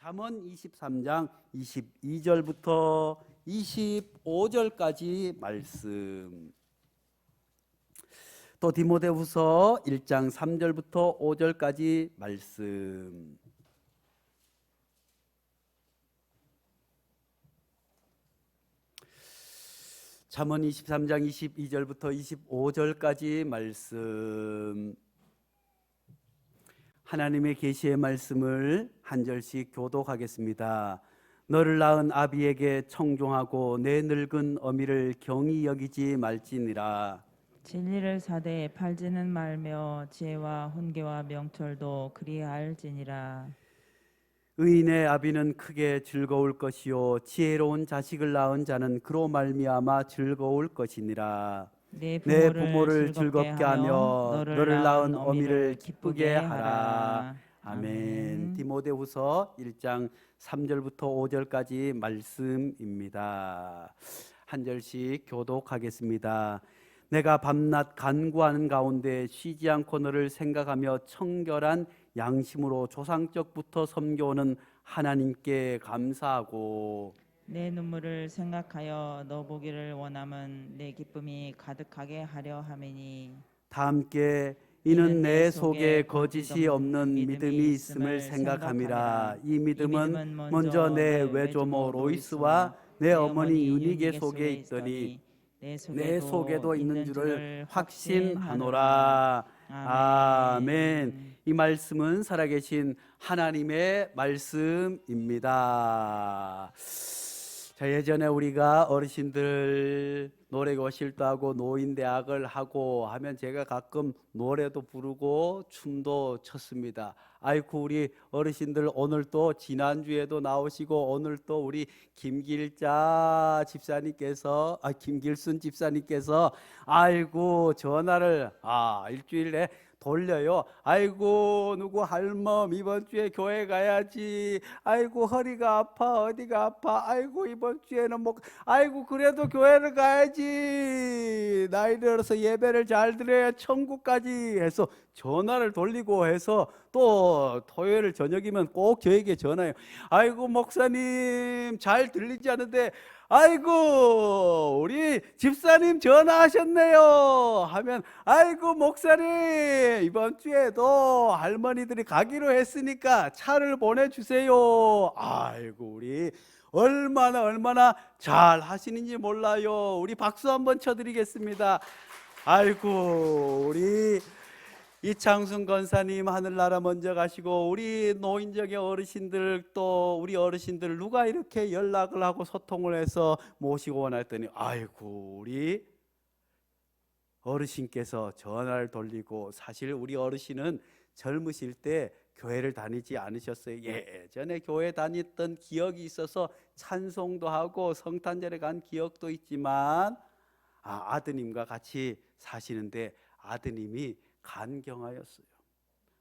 잠언 23장 22절부터 25절까지 말씀, 또 디모데후서 1장 3절부터 5절까지 말씀, 잠언 23장 22절부터 25절까지 말씀, 하나님의 계시의 말씀을 한 절씩 교독하겠습니다. 너를 낳은 아비에게 청종하고 내 늙은 어미를 경히 여기지 말지니라. 진리를 사대에 팔지는 말며 지혜와 훈계와 명철도 그리할지니라. 의인의 아비는 크게 즐거울 것이요 지혜로운 자식을 낳은 자는 그로 말미암아 즐거울 것이니라. 내 내 부모를 즐겁게 하며 너를 낳은 어미를 기쁘게 하라. 아멘. 아멘. 디모데후서 1장 3절부터 5절까지 말씀입니다. 한 절씩 교독하겠습니다. 내가 밤낮 간구하는 가운데 쉬지 않고 너를 생각하며 청결한 양심으로 조상적부터 섬겨오는 하나님께 감사하고, 내 눈물을 생각하여 너 보기를 원함은 내 기쁨이 가득하게 하려 함이니. 다 함께 이는 내 속에 거짓이 없는 믿음이 있음을 생각함이라. 이 믿음은 먼저 내 외조모 로이스와 내 어머니 유니게 속에 있더니 내 속에도 있는 줄을 확신하노라. 아멘. 이 말씀은 살아계신 하나님의 말씀입니다. 자, 예전에 우리가 어르신들 노래교실도 하고 노인대학을 하고 하면 제가 가끔 노래도 부르고 춤도 췄습니다. 아이고, 우리 어르신들 오늘 또 지난주에도 나오시고 오늘 또 우리 김길순 집사님께서 아이고 전화를 일주일에 돌려요. 아이고 누구 할멈 이번 주에 교회 가야지. 아이고 허리가 아파, 어디가 아파. 아이고 이번 주에는 아이고 그래도 교회를 가야지. 나이 들어서 예배를 잘 드려야 천국까지 해서 전화를 돌리고 해서 또 토요일 저녁이면 꼭 저에게 전화해요. 아이고 목사님 잘 들리지 않는데 아이고 우리 집사님 전화하셨네요 하면, 아이고 목사님 이번 주에도 할머니들이 가기로 했으니까 차를 보내주세요. 아이고 우리 얼마나 잘 하시는지 몰라요. 우리 박수 한번 쳐드리겠습니다. 아이고 우리 이창순 권사님 하늘나라 먼저 가시고 우리 노인정의 어르신들 또 우리 어르신들 누가 이렇게 연락을 하고 소통을 해서 모시고 오나 했더니 아이고 우리 어르신께서 전화를 돌리고, 사실 우리 어르신은 젊으실 때 교회를 다니지 않으셨어요. 예전에 교회 다녔던 기억이 있어서 찬송도 하고 성탄절에 간 기억도 있지만 아드님과 같이 사시는데 아드님이 간경하였어요.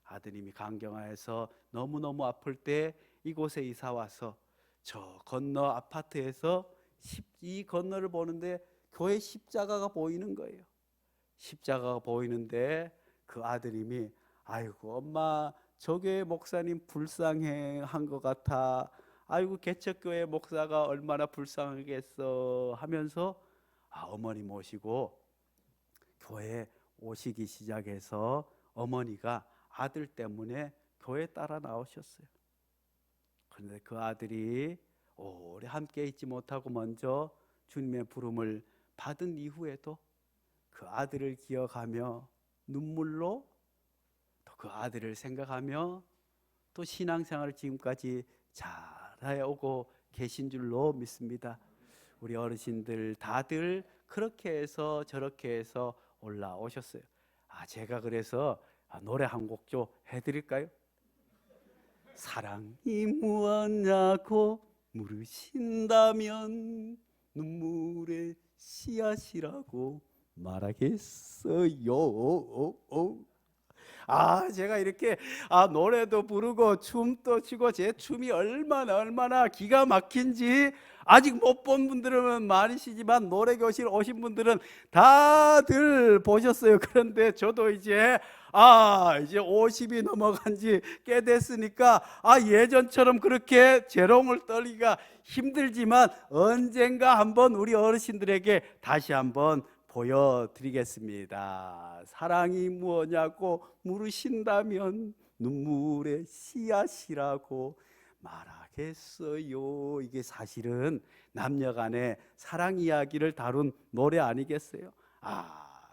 아드님이 간경하여서 너무너무 아플 때 이곳에 이사 와서 저 건너 아파트에서 이 건너를 보는데 교회 십자가가 보이는 거예요. 십자가가 보이는데 그 아드님이 아이고 엄마 저 교회 목사님 불쌍한 것 같아. 아이고 개척교회 목사가 얼마나 불쌍하겠어 하면서 어머니 모시고 교회에 오시기 시작해서 어머니가 아들 때문에 교회 따라 나오셨어요. 그런데 그 아들이 오래 함께 있지 못하고 먼저 주님의 부름을 받은 이후에도 그 아들을 기억하며 눈물로 또 그 아들을 생각하며 또 신앙생활을 지금까지 잘해오고 계신 줄로 믿습니다. 우리 어르신들 다들 그렇게 해서 저렇게 해서 올라오셨어요. 제가 그래서 노래 한 곡 좀 해드릴까요? 사랑이 무엇냐고 물으신다면 눈물의 씨앗이라고 말하겠어요. 제가 이렇게 노래도 부르고 춤도 추고 제 춤이 얼마나 기가 막힌지 아직 못 본 분들은 많으시지만 노래 교실 오신 분들은 다들 보셨어요. 그런데 저도 이제 50이 넘어간 지 꽤 됐으니까 예전처럼 그렇게 재롱을 떨기가 힘들지만 언젠가 한번 우리 어르신들에게 다시 한번 보여드리겠습니다. 사랑이 무엇냐고 물으신다면 눈물의 씨앗이라고 말하겠어요. 이게 사실은 남녀간의 사랑 이야기를 다룬 노래 아니겠어요?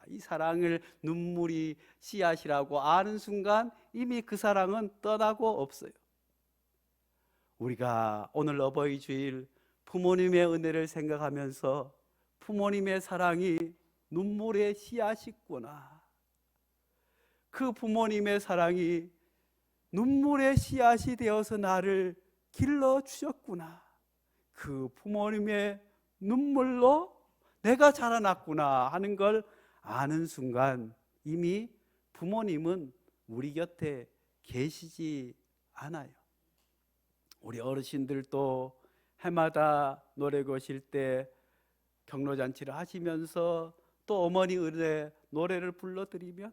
이 사랑을 눈물이 씨앗이라고 아는 순간 이미 그 사랑은 떠나고 없어요. 우리가 오늘 어버이 주일 부모님의 은혜를 생각하면서 부모님의 사랑이 눈물의 씨앗이구나, 그 부모님의 사랑이 눈물의 씨앗이 되어서 나를 길러주셨구나, 그 부모님의 눈물로 내가 자라났구나 하는 걸 아는 순간 이미 부모님은 우리 곁에 계시지 않아요. 우리 어르신들도 해마다 노래 거실 때 경로잔치를 하시면서 또 어머니 은혜 노래를 불러드리면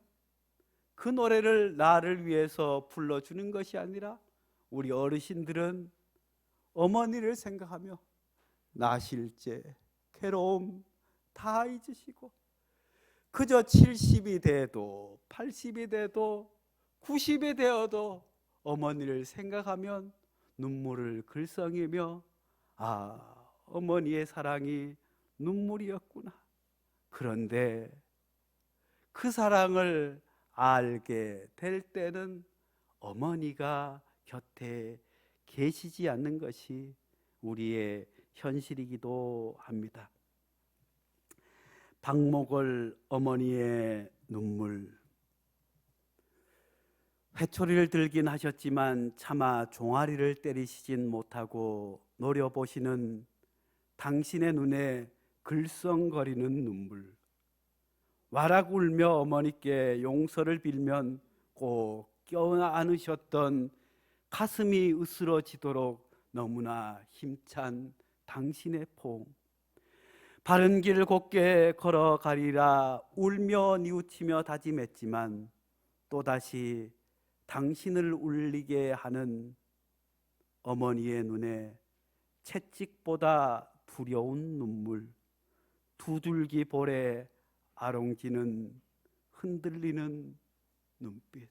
그 노래를 나를 위해서 불러주는 것이 아니라 우리 어르신들은 어머니를 생각하며 나실제, 괴로움 다 잊으시고 그저 70이 돼도 80이 돼도 90이 되어도 어머니를 생각하면 눈물을 글썽이며 어머니의 사랑이 눈물이었구나. 그런데 그 사랑을 알게 될 때는 어머니가 곁에 계시지 않는 것이 우리의 현실이기도 합니다. 박목월 어머니의 눈물, 회초리를 들긴 하셨지만 차마 종아리를 때리시진 못하고 노려보시는 당신의 눈에 글썽거리는 눈물, 와락 울며 어머니께 용서를 빌면 꼭 껴안으셨던 가슴이 으스러지도록 너무나 힘찬 당신의 포옹, 바른 길 곧게 걸어가리라 울며 뉘우치며 다짐했지만 또다시 당신을 울리게 하는 어머니의 눈에 채찍보다 두려운 눈물, 두 줄기 볼에 아롱지는 흔들리는 눈빛.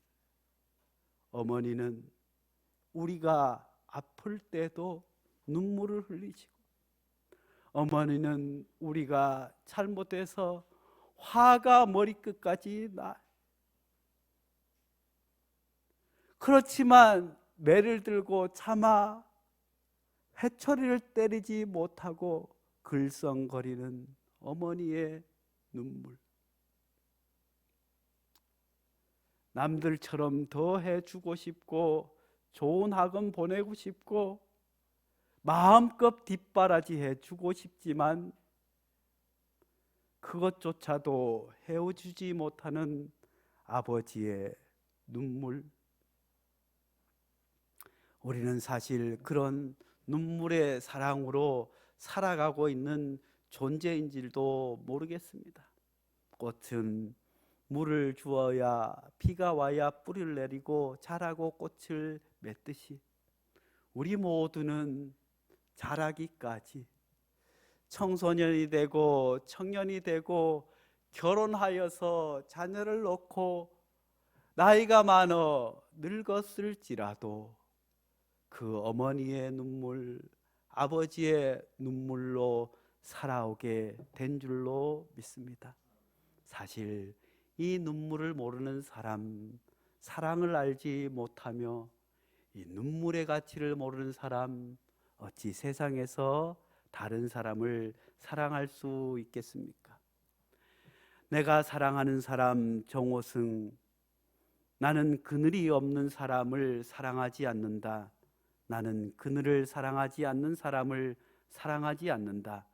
어머니는 우리가 아플 때도 눈물을 흘리시고, 어머니는 우리가 잘못해서 화가 머리끝까지 나. 그렇지만 매를 들고 차마 회초리를 때리지 못하고 글썽거리는 어머니의 눈물. 남들처럼 더 해주고 싶고 좋은 학원 보내고 싶고 마음껏 뒷바라지 해주고 싶지만 그것조차도 해주지 못하는 아버지의 눈물. 우리는 사실 그런 눈물의 사랑으로 살아가고 있는 존재인 줄도 모르겠습니다. 꽃은 물을 주어야 비가 와야 뿌리를 내리고 자라고 꽃을 맺듯이 우리 모두는 자라기까지 청소년이 되고 청년이 되고 결혼하여서 자녀를 놓고 나이가 많아 늙었을지라도 그 어머니의 눈물, 아버지의 눈물로 살아오게 된 줄로 믿습니다. 사실 이 눈물을 모르는 사람, 사랑을 알지 못하며 이 눈물의 가치를 모르는 사람, 어찌 세상에서 다른 사람을 사랑할 수 있겠습니까? 내가 사랑하는 사람 정호승, 나는 그늘이 없는 사람을 사랑하지 않는다. 나는 그늘을 사랑하지 않는 사람을 사랑하지 않는다.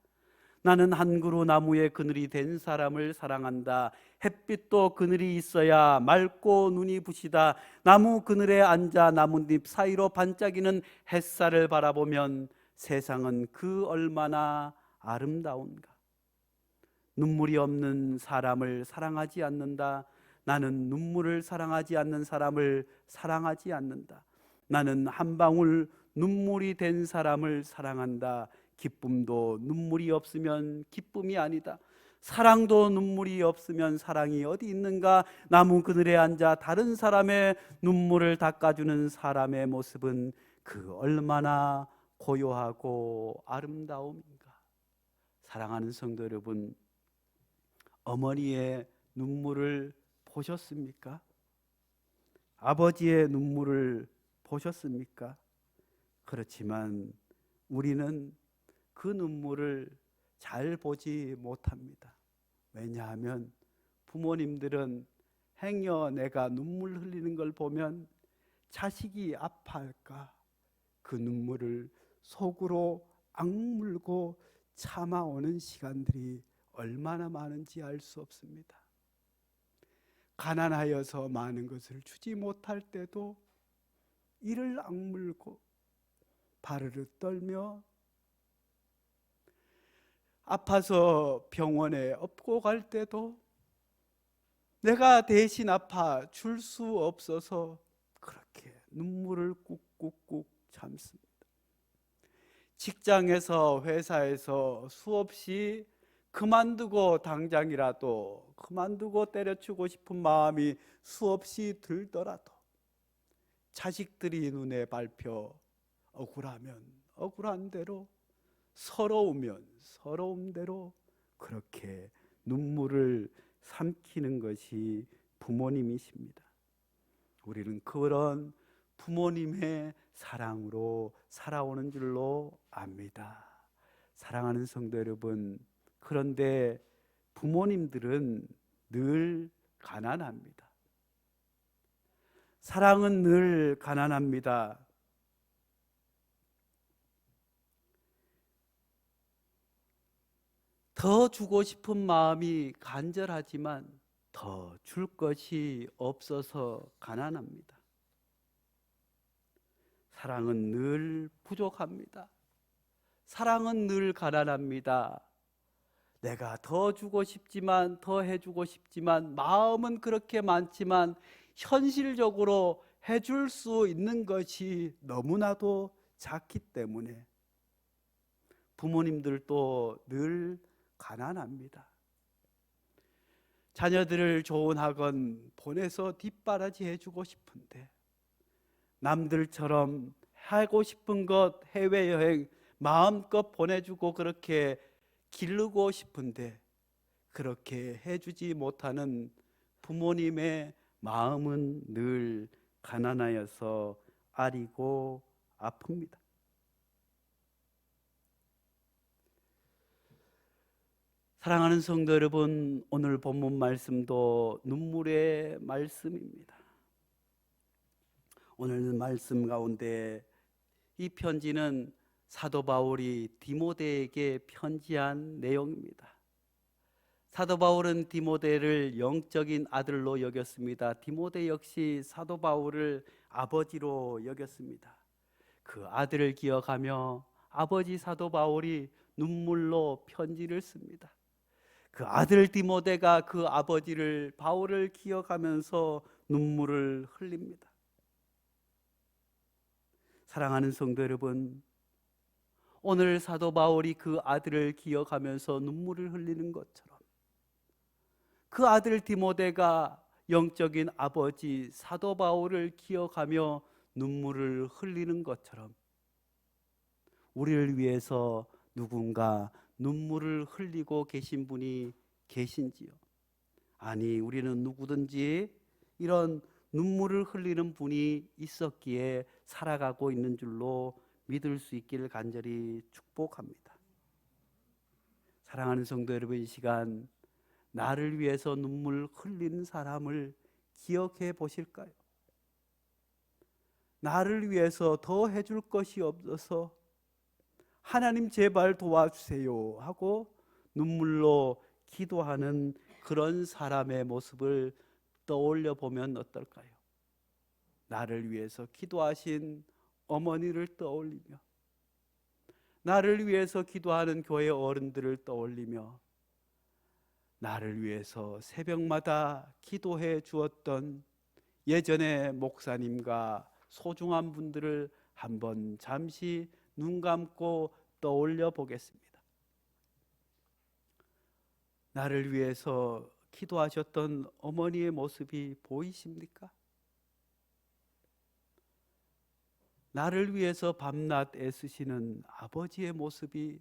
나는 한 그루 나무의 그늘이 된 사람을 사랑한다. 햇빛도 그늘이 있어야 맑고 눈이 부시다. 나무 그늘에 앉아 나뭇잎 사이로 반짝이는 햇살을 바라보면 세상은 그 얼마나 아름다운가. 눈물이 없는 사람을 사랑하지 않는다. 나는 눈물을 사랑하지 않는 사람을 사랑하지 않는다. 나는 한 방울 눈물이 된 사람을 사랑한다. 기쁨도 눈물이 없으면 기쁨이 아니다. 사랑도 눈물이 없으면 사랑이 어디 있는가. 나무 그늘에 앉아 다른 사람의 눈물을 닦아주는 사람의 모습은 그 얼마나 고요하고 아름다움인가. 사랑하는 성도 여러분, 어머니의 눈물을 보셨습니까? 아버지의 눈물을 보셨습니까? 그렇지만 우리는 그 눈물을 잘 보지 못합니다. 왜냐하면 부모님들은 행여 내가 눈물 흘리는 걸 보면 자식이 아파할까 그 눈물을 속으로 악물고 참아오는 시간들이 얼마나 많은지 알 수 없습니다. 가난하여서 많은 것을 주지 못할 때도 이를 악물고 바르르 떨며 아파서 병원에 업고 갈 때도 내가 대신 아파 줄 수 없어서 그렇게 눈물을 꾹꾹꾹 참습니다. 직장에서 회사에서 수없이 그만두고 당장이라도 그만두고 때려치고 싶은 마음이 수없이 들더라도 자식들이 눈에 밟혀 억울하면 억울한 대로 서러우면 서러운 대로 그렇게 눈물을 삼키는 것이 부모님이십니다. 우리는 그런 부모님의 사랑으로 살아오는 줄로 압니다. 사랑하는 성도 여러분, 그런데 부모님들은 늘 가난합니다. 사랑은 늘 가난합니다. 더 주고 싶은 마음이 간절하지만 더 줄 것이 없어서 가난합니다. 사랑은 늘 부족합니다. 사랑은 늘 가난합니다. 내가 더 주고 싶지만 더 해주고 싶지만 마음은 그렇게 많지만 현실적으로 해줄 수 있는 것이 너무나도 작기 때문에 부모님들도 늘 가난합니다. 자녀들을 좋은 학원 보내서 뒷바라지 해주고 싶은데 남들처럼 하고 싶은 것 해외여행 마음껏 보내주고 그렇게 기르고 싶은데 그렇게 해주지 못하는 부모님의 마음은 늘 가난하여서 아리고 아픕니다. 사랑하는 성도 여러분, 오늘 본문 말씀도 눈물의 말씀입니다. 오늘 말씀 가운데 이 편지는 사도 바울이 디모데에게 편지한 내용입니다. 사도 바울은 디모데를 영적인 아들로 여겼습니다. 디모데 역시 사도 바울을 아버지로 여겼습니다. 그 아들을 기억하며 아버지 사도 바울이 눈물로 편지를 씁니다. 그 아들 디모데가 그 아버지를 바울을 기억하면서 눈물을 흘립니다. 사랑하는 성도 여러분, 오늘 사도 바울이 그 아들을 기억하면서 눈물을 흘리는 것처럼 그 아들 디모데가 영적인 아버지 사도 바울을 기억하며 눈물을 흘리는 것처럼 우리를 위해서 누군가 눈물을 흘리고 계신 분이 계신지요? 아니, 우리는 누구든지 이런 눈물을 흘리는 분이 있었기에 살아가고 있는 줄로 믿을 수 있기를 간절히 축복합니다. 사랑하는 성도 여러분, 이 시간 나를 위해서 눈물 흘린 사람을 기억해 보실까요? 나를 위해서 더 해줄 것이 없어서 하나님 제발 도와주세요 하고 눈물로 기도하는 그런 사람의 모습을 떠올려 보면 어떨까요? 나를 위해서 기도하신 어머니를 떠올리며, 나를 위해서 기도하는 교회 어른들을 떠올리며, 나를 위해서 새벽마다 기도해 주었던 예전의 목사님과 소중한 분들을 한번 잠시 눈 감고 떠올려 보겠습니다. 나를 위해서 기도하셨던 어머니의 모습이 보이십니까? 나를 위해서 밤낮 애쓰시는 아버지의 모습이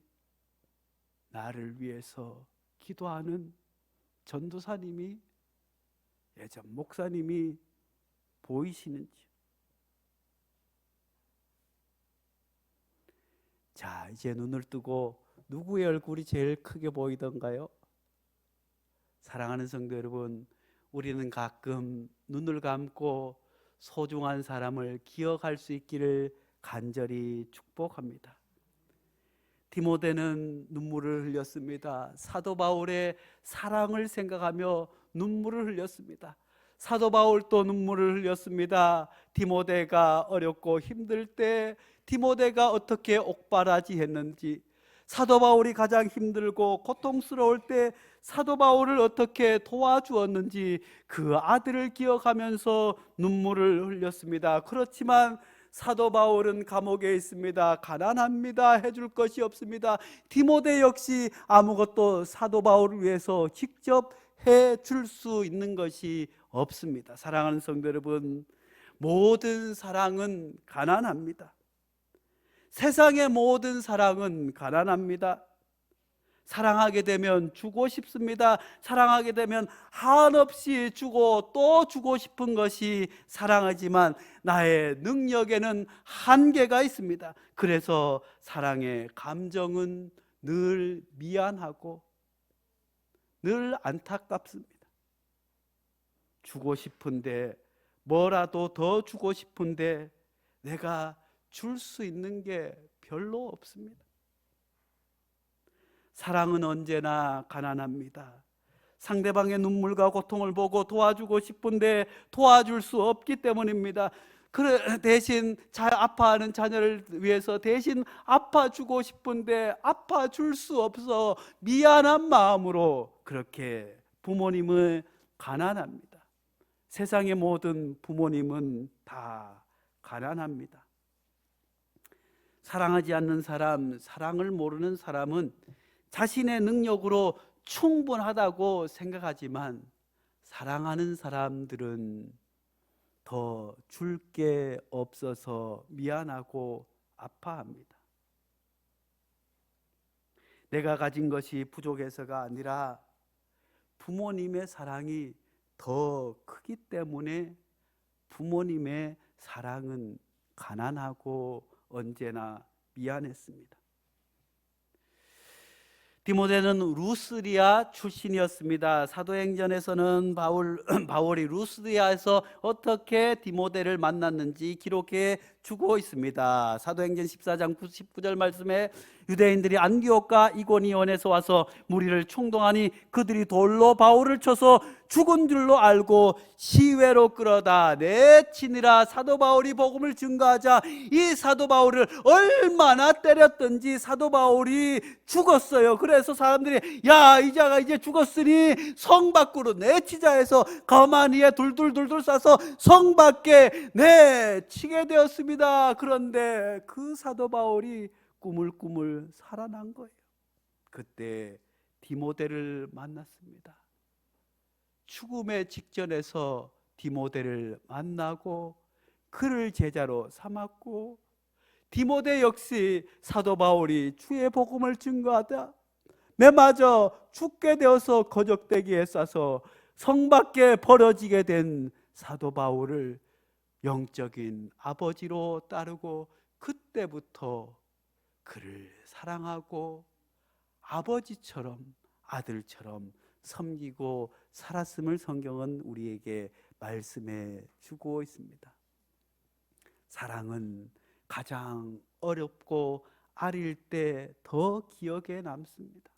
나를 위해서 기도하는 전도사님이, 예전 목사님이 보이시는지. 자, 이제 눈을 뜨고 누구의 얼굴이 제일 크게 보이던가요? 사랑하는 성도 여러분, 우리는 가끔 눈을 감고 소중한 사람을 기억할 수 있기를 간절히 축복합니다. 디모데는 눈물을 흘렸습니다. 사도 바울의 사랑을 생각하며 눈물을 흘렸습니다. 사도 바울도 눈물을 흘렸습니다. 디모데가 어렵고 힘들 때 디모데가 어떻게 옥바라지 했는지, 사도 바울이 가장 힘들고 고통스러울 때 사도 바울을 어떻게 도와주었는지 그 아들을 기억하면서 눈물을 흘렸습니다. 그렇지만 사도 바울은 감옥에 있습니다. 가난합니다. 해줄 것이 없습니다. 디모데 역시 아무것도 사도 바울을 위해서 직접 해줄 수 있는 것이 없습니다. 사랑하는 성도 여러분, 모든 사랑은 가난합니다. 세상의 모든 사랑은 가난합니다. 사랑하게 되면 주고 싶습니다. 사랑하게 되면 한없이 주고 또 주고 싶은 것이 사랑하지만 나의 능력에는 한계가 있습니다. 그래서 사랑의 감정은 늘 미안하고 늘 안타깝습니다. 주고 싶은데, 뭐라도 더 주고 싶은데 내가 줄 수 있는 게 별로 없습니다. 사랑은 언제나 가난합니다. 상대방의 눈물과 고통을 보고 도와주고 싶은데 도와줄 수 없기 때문입니다. 대신 아파하는 자녀를 위해서 대신 아파주고 싶은데 아파줄 수 없어 미안한 마음으로 그렇게 부모님은 가난합니다. 세상의 모든 부모님은 다 가난합니다. 사랑하지 않는 사람, 사랑을 모르는 사람은 자신의 능력으로 충분하다고 생각하지만 사랑하는 사람들은 더 줄 게 없어서 미안하고 아파합니다. 내가 가진 것이 부족해서가 아니라 부모님의 사랑이 더 크기 때문에 부모님의 사랑은 가난하고 언제나 미안했습니다. 디모데는 루스드리아 출신이었습니다. 사도행전에서는 바울이 루스드리아에서 어떻게 디모데를 만났는지 기록해 주고 있습니다. 사도행전 14장 19절 말씀에 유대인들이 안디옥과 이고니온에서 와서 무리를 충동하니 그들이 돌로 바울을 쳐서 죽은 줄로 알고 시외로 끌어다 내치니라. 사도 바울이 복음을 증거하자 이 사도 바울을 얼마나 때렸던지 사도 바울이 죽었어요. 그래서 사람들이 야, 이 자가 이제 죽었으니 성 밖으로 내치자 해서 가마니에 둘둘 싸서 성 밖에 내치게 되었습니다. 그런데 그 사도 바울이 꾸물꾸물 살아난 거예요. 그때 디모데를 만났습니다. 죽음의 직전에서 디모데를 만나고 그를 제자로 삼았고, 디모데 역시 사도 바울이 주의 복음을 증거하다 매맞아 죽게 되어서 거적대기에 싸서 성 밖에 버려지게 된 사도 바울을 영적인 아버지로 따르고 그때부터 그를 사랑하고 아버지처럼 아들처럼 섬기고 살았음을 성경은 우리에게 말씀해 주고 있습니다. 사랑은 가장 어렵고 아릴 때 더 기억에 남습니다.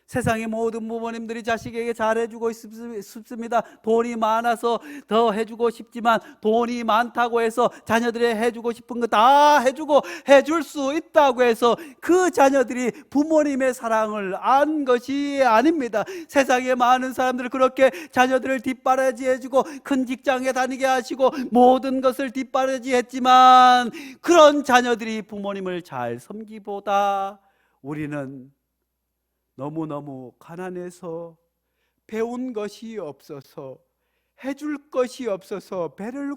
세상의 모든 부모님들이 자식에게 잘해주고 싶습니다. 돈이 많아서 더 해주고 싶지만 돈이 많다고 해서 자녀들이 해주고 싶은 거 다 해주고 해줄 수 있다고 해서 그 자녀들이 부모님의 사랑을 안 것이 아닙니다. 세상에 많은 사람들은 그렇게 자녀들을 뒷바라지해주고 큰 직장에 다니게 하시고 모든 것을 뒷바라지했지만 그런 자녀들이 부모님을 잘 섬기보다 우리는 너무너무 가난해서 배운 것이 없어서 해줄 것이 없어서 배를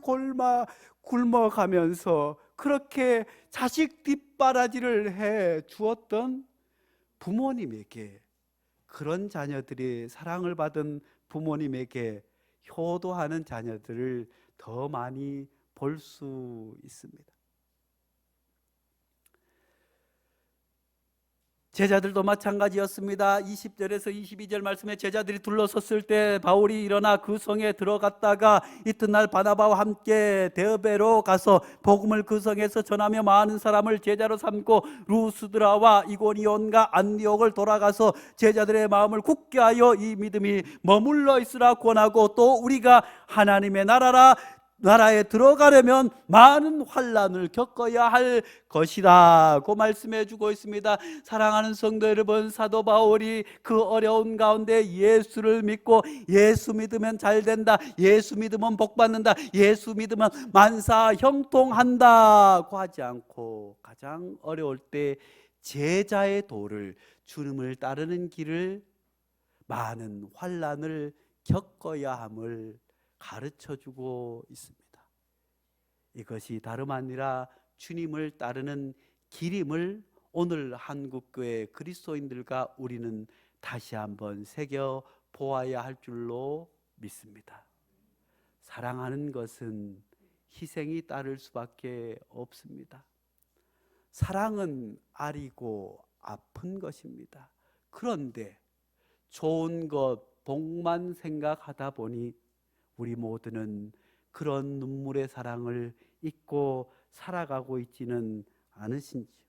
굶어가면서 그렇게 자식 뒷바라지를 해 주었던 부모님에게, 그런 자녀들이 사랑을 받은 부모님에게 효도하는 자녀들을 더 많이 볼 수 있습니다. 제자들도 마찬가지였습니다. 20절에서 22절 말씀에 제자들이 둘러섰을 때 바울이 일어나 그 성에 들어갔다가 이튿날 바나바와 함께 데베로 가서 복음을 그 성에서 전하며 많은 사람을 제자로 삼고 루스드라와 이고니온과 안디옥을 돌아가서 제자들의 마음을 굳게 하여 이 믿음이 머물러 있으라 권하고, 또 우리가 하나님의 나라에 들어가려면 많은 환난을 겪어야 할 것이라고 말씀해 주고 있습니다. 사랑하는 성도 여러분, 사도 바울이 그 어려운 가운데 예수를 믿고 예수 믿으면 잘 된다, 예수 믿으면 복 받는다, 예수 믿으면 만사 형통한다고 하지 않고 가장 어려울 때 제자의 도를, 주님을 따르는 길을 많은 환난을 겪어야 함을 가르쳐주고 있습니다. 이것이 다름 아니라 주님을 따르는 길임을 오늘 한국교회 그리스도인들과 우리는 다시 한번 새겨 보아야 할 줄로 믿습니다. 사랑하는 것은 희생이 따를 수밖에 없습니다. 사랑은 아리고 아픈 것입니다. 그런데 좋은 것, 복만 생각하다 보니 우리 모두는 그런 눈물의 사랑을 잊고 살아가고 있지는 않으신지요?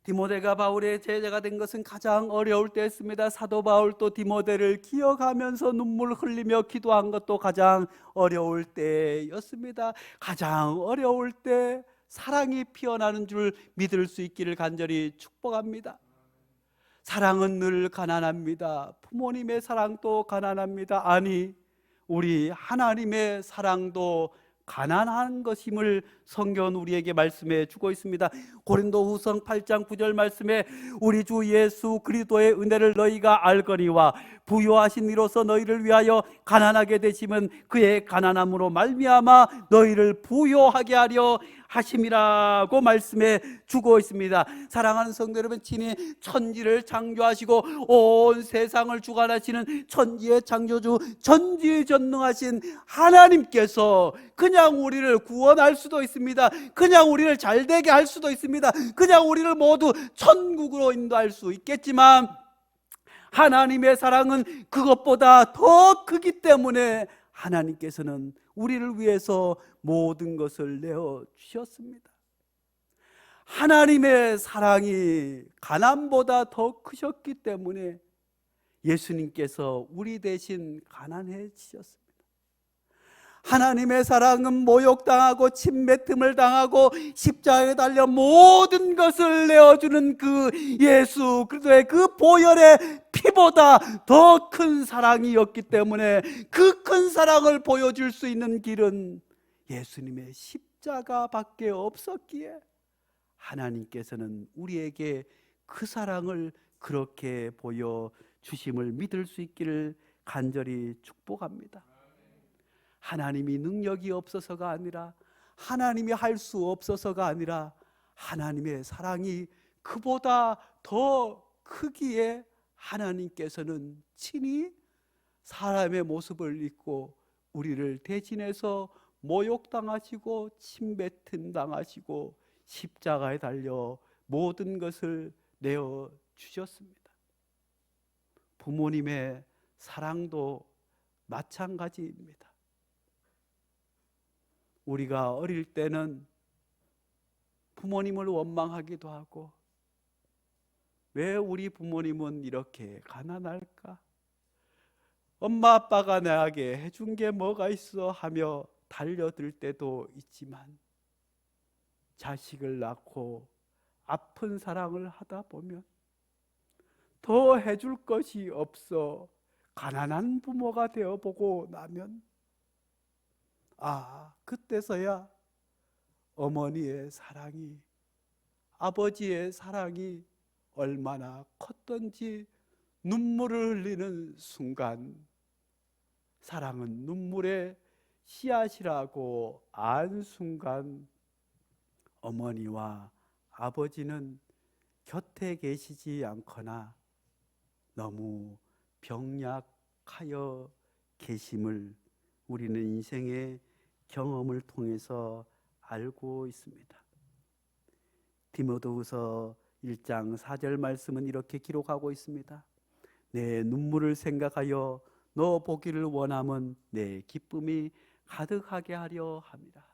디모데가 바울의 제자가 된 것은 가장 어려울 때였습니다. 사도 바울도 디모데를 기억하면서 눈물 흘리며 기도한 것도 가장 어려울 때였습니다. 가장 어려울 때 사랑이 피어나는 줄 믿을 수 있기를 간절히 축복합니다. 사랑은 늘 가난합니다. 부모님의 사랑도 가난합니다. 아니, 우리 하나님의 사랑도 가난한 것임을 성경은 우리에게 말씀해 주고 있습니다. 고린도후서 8장 9절 말씀에 우리 주 예수 그리스도의 은혜를 너희가 알거니와 부요하신 이로써 너희를 위하여 가난하게 되심은 그의 가난함으로 말미암아 너희를 부요하게 하려 하심이라고 말씀해 주고 있습니다. 사랑하는 성도 여러분, 친히 천지를 창조하시고 온 세상을 주관하시는 천지의 창조주, 전지전능하신 하나님께서 그냥 우리를 구원할 수도 있습니다. 그냥 우리를 잘되게 할 수도 있습니다. 그냥 우리를 모두 천국으로 인도할 수 있겠지만 하나님의 사랑은 그것보다 더 크기 때문에 하나님께서는 우리를 위해서 모든 것을 내어주셨습니다. 하나님의 사랑이 가난보다 더 크셨기 때문에 예수님께서 우리 대신 가난해지셨습니다. 하나님의 사랑은 모욕당하고 침뱉음을 당하고 십자가에 달려 모든 것을 내어주는 그 예수 그리스도의 그 보혈의 피보다 더 큰 사랑이었기 때문에 그 큰 사랑을 보여줄 수 있는 길은 예수님의 십자가밖에 없었기에 하나님께서는 우리에게 그 사랑을 그렇게 보여주심을 믿을 수 있기를 간절히 축복합니다. 하나님이 능력이 없어서가 아니라, 하나님이 할 수 없어서가 아니라 하나님의 사랑이 그보다 더 크기에 하나님께서는 친히 사람의 모습을 입고 우리를 대신해서 모욕당하시고 침뱉음 당하시고 십자가에 달려 모든 것을 내어 주셨습니다. 부모님의 사랑도 마찬가지입니다. 우리가 어릴 때는 부모님을 원망하기도 하고 왜 우리 부모님은 이렇게 가난할까? 엄마 아빠가 나에게 해준 게 뭐가 있어 하며 달려들 때도 있지만, 자식을 낳고 아픈 사랑을 하다 보면 더 해줄 것이 없어 가난한 부모가 되어보고 나면, 그때서야 어머니의 사랑이, 아버지의 사랑이 얼마나 컸던지 눈물을 흘리는 순간, 사랑은 눈물의 씨앗이라고 안 순간 어머니와 아버지는 곁에 계시지 않거나 너무 병약하여 계심을 우리는 인생의 경험을 통해서 알고 있습니다. 디모데후서 1장 4절 말씀은 이렇게 기록하고 있습니다. 내 눈물을 생각하여 너 보기를 원함은 내 기쁨이 가득하게 하려 함이라.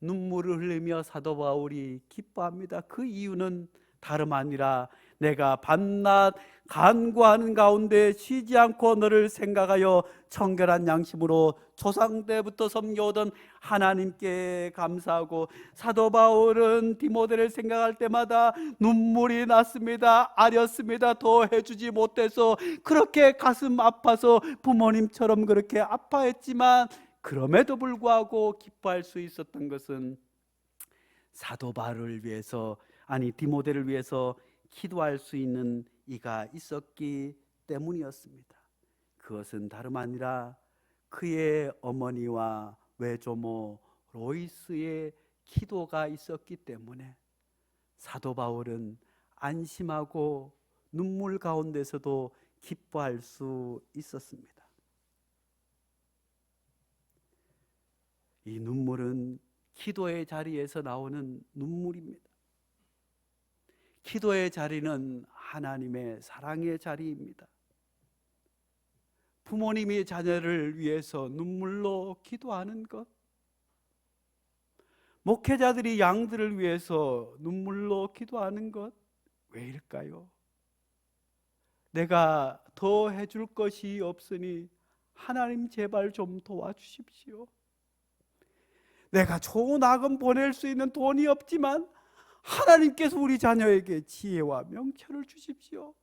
눈물을 흘리며 사도 바울이 기뻐합니다. 그 이유는 다름 아니라 내가 밤낮 간구하는 가운데 쉬지 않고 너를 생각하여 청결한 양심으로 조상 때부터 섬겨오던 하나님께 감사하고, 사도 바울은 디모데를 생각할 때마다 눈물이 났습니다. 아렸습니다. 더 해주지 못해서 그렇게 가슴 아파서 부모님처럼 그렇게 아파했지만, 그럼에도 불구하고 기뻐할 수 있었던 것은 사도 바울을 위해서, 디모데를 위해서 기도할 수 있는 이가 있었기 때문이었습니다. 그것은 다름 아니라 그의 어머니와 외조모 로이스의 기도가 있었기 때문에 사도 바울은 안심하고 눈물 가운데서도 기뻐할 수 있었습니다. 이 눈물은 기도의 자리에서 나오는 눈물입니다. 기도의 자리는 하나님의 사랑의 자리입니다. 부모님이 자녀를 위해서 눈물로 기도하는 것, 목회자들이 양들을 위해서 눈물로 기도하는 것, 왜일까요? 내가 더 해줄 것이 없으니 하나님 제발 좀 도와주십시오. 내가 좋은 학원 보낼 수 있는 돈이 없지만 하나님께서 우리 자녀에게 지혜와 명철을 주십시오.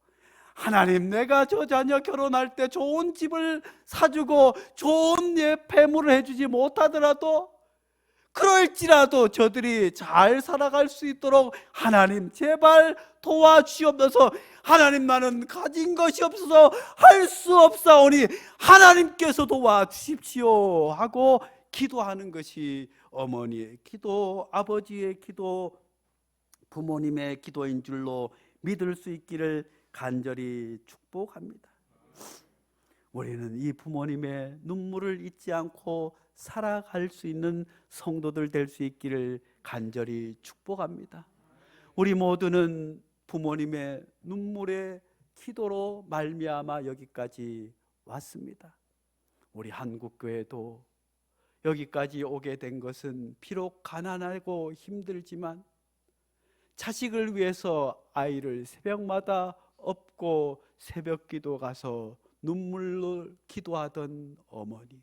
하나님, 내가 저 자녀 결혼할 때 좋은 집을 사주고 좋은 폐물을 해주지 못하더라도 그럴지라도 저들이 잘 살아갈 수 있도록 하나님 제발 도와주시옵소서. 하나님, 나는 가진 것이 없어서 할 수 없사오니 하나님께서 도와주십시오 하고 기도하는 것이 어머니의 기도, 아버지의 기도, 부모님의 기도인 줄로 믿을 수 있기를 간절히 축복합니다. 우리는 이 부모님의 눈물을 잊지 않고 살아갈 수 있는 성도들 될 수 있기를 간절히 축복합니다. 우리 모두는 부모님의 눈물의 기도로 말미암아 여기까지 왔습니다. 우리 한국교회도 여기까지 오게 된 것은 비록 가난하고 힘들지만 자식을 위해서 아이를 새벽마다 업고 새벽기도 가서 눈물로 기도하던 어머니,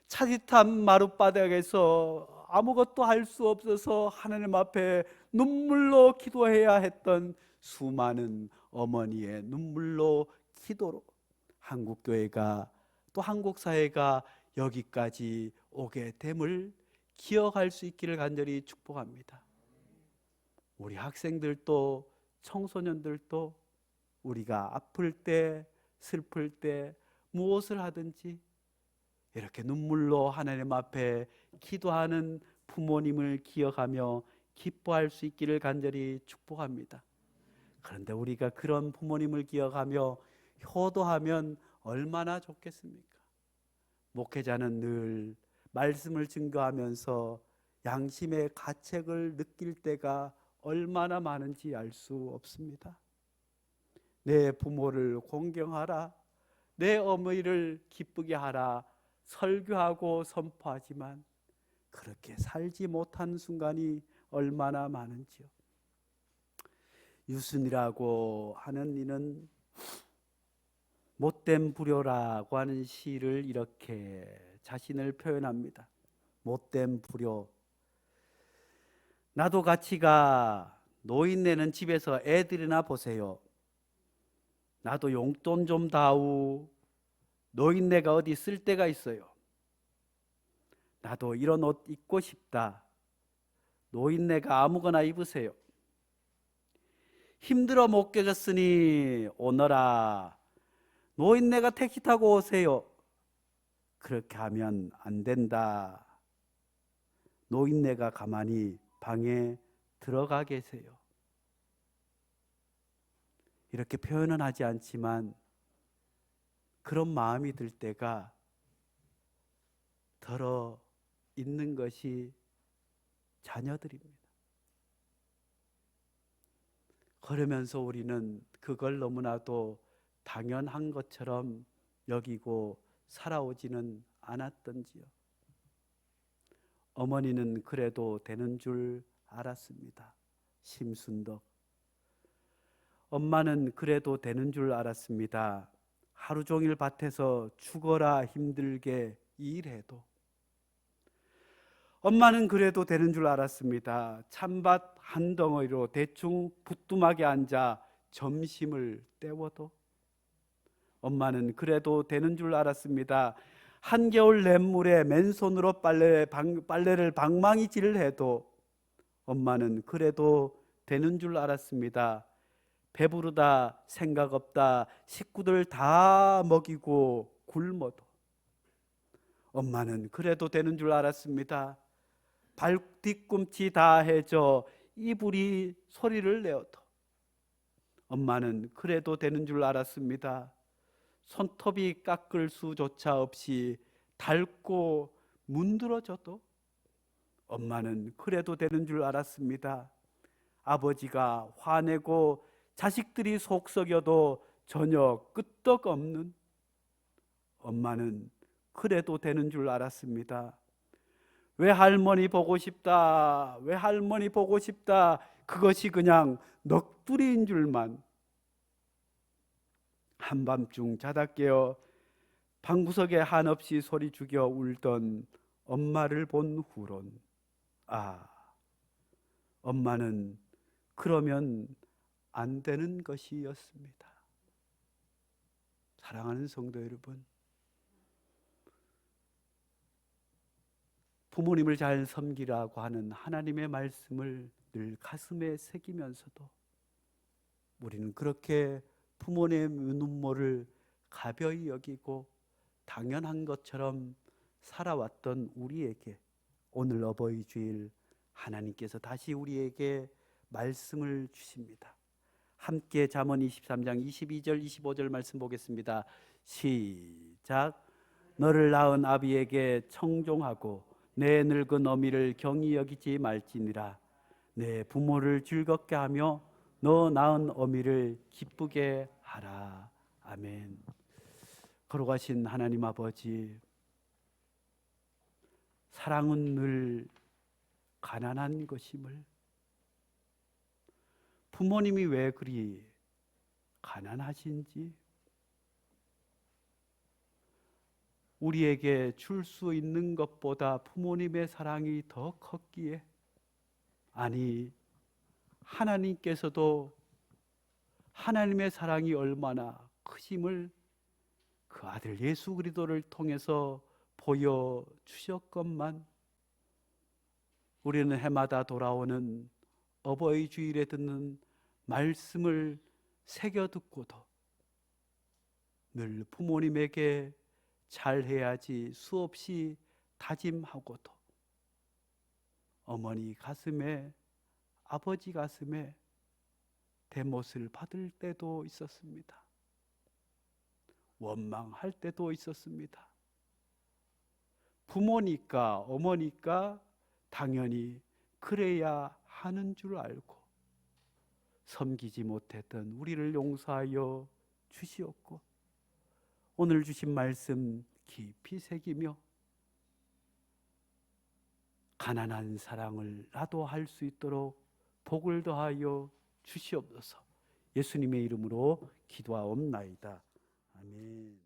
차디탄 마룻바닥에서 아무것도 할 수 없어서 하나님 앞에 눈물로 기도해야 했던 수많은 어머니의 눈물로 기도로 한국교회가 또 한국사회가 여기까지 오게 됨을 기억할 수 있기를 간절히 축복합니다. 우리 학생들도 청소년들도 우리가 아플 때 슬플 때 무엇을 하든지 이렇게 눈물로 하나님 앞에 기도하는 부모님을 기억하며 기뻐할 수 있기를 간절히 축복합니다. 그런데 우리가 그런 부모님을 기억하며 효도하면 얼마나 좋겠습니까? 목회자는 늘 말씀을 증거하면서 양심의 가책을 느낄 때가 얼마나 많은지 알 수 없습니다. 내 부모를 공경하라, 내 어머니를 기쁘게 하라 설교하고 선포하지만 그렇게 살지 못한 순간이 얼마나 많은지요. 유순이라고 하는 이는 못된 불효라고 하는 시를 이렇게 자신을 표현합니다. 못된 불효. 나도 같이 가. 노인네는 집에서 애들이나 보세요. 나도 용돈 좀 다우. 노인네가 어디 쓸 데가 있어요. 나도 이런 옷 입고 싶다. 노인네가 아무거나 입으세요. 힘들어 못 계셨으니 오너라. 노인네가 택시 타고 오세요. 그렇게 하면 안 된다. 노인네가 가만히 방에 들어가 계세요. 이렇게 표현은 하지 않지만 그런 마음이 들 때가 덜어 있는 것이 자녀들입니다. 그러면서 우리는 그걸 너무나도 당연한 것처럼 여기고 살아오지는 않았던지요. 어머니는 그래도 되는 줄 알았습니다. 심순덕. 엄마는 그래도 되는 줄 알았습니다. 하루 종일 밭에서 죽어라 힘들게 일해도. 엄마는 그래도 되는 줄 알았습니다. 찬밭 한 덩어리로 대충 부뚜막에 앉아 점심을 때워도. 엄마는 그래도 되는 줄 알았습니다. 한겨울 냇물에 맨손으로 빨래를 방망이질을 해도. 엄마는 그래도 되는 줄 알았습니다. 배부르다 생각 없다 식구들 다 먹이고 굶어도. 엄마는 그래도 되는 줄 알았습니다. 발 뒤꿈치 다 해져 이불이 소리를 내어도. 엄마는 그래도 되는 줄 알았습니다. 손톱이 깎을 수조차 없이 닳고 문드러져도. 엄마는 그래도 되는 줄 알았습니다. 아버지가 화내고 자식들이 속썩여도 전혀 끄떡없는. 엄마는 그래도 되는 줄 알았습니다. 왜 할머니 보고 싶다, 왜 할머니 보고 싶다, 그것이 그냥 넋두리인 줄만. 한밤중 자다 깨어 방구석에 한없이 소리 죽여 울던 엄마를 본 후론, 아, 엄마는 그러면 안 되는 것이었습니다. 사랑하는 성도 여러분, 부모님을 잘 섬기라고 하는 하나님의 말씀을 늘 가슴에 새기면서도 우리는 그렇게 부모님의 눈물을 가벼이 여기고 당연한 것처럼 살아왔던 우리에게 오늘 어버이 주일 하나님께서 다시 우리에게 말씀을 주십니다. 함께 잠언 23장 22절 25절 말씀 보겠습니다. 시작. 너를 낳은 아비에게 청종하고 내 늙은 어미를 경히 여기지 말지니라. 내 부모를 즐겁게 하며 너 낳은 어미를 기쁘게 하라. 아멘. 걸어가신 하나님 아버지, 사랑은 늘 가난한 것임을, 부모님이 왜 그리 가난하신지, 우리에게 줄 수 있는 것보다 부모님의 사랑이 더 컸기에, 아니 하나님께서도 하나님의 사랑이 얼마나 크심을 그 아들 예수 그리스도를 통해서 보여주셨건만, 우리는 해마다 돌아오는 어버이 주일에 듣는 말씀을 새겨 듣고도 늘 부모님에게 잘해야지 수없이 다짐하고도 어머니 가슴에, 아버지 가슴에 대못을 받을 때도 있었습니다. 원망할 때도 있었습니다. 부모니까, 어머니까 당연히 그래야 하는 줄 알고 섬기지 못했던 우리를 용서하여 주시옵고, 오늘 주신 말씀 깊이 새기며 가난한 사랑을 나도 할 수 있도록 복을 더하여 주시옵소서. 예수님의 이름으로 기도하옵나이다. 아멘.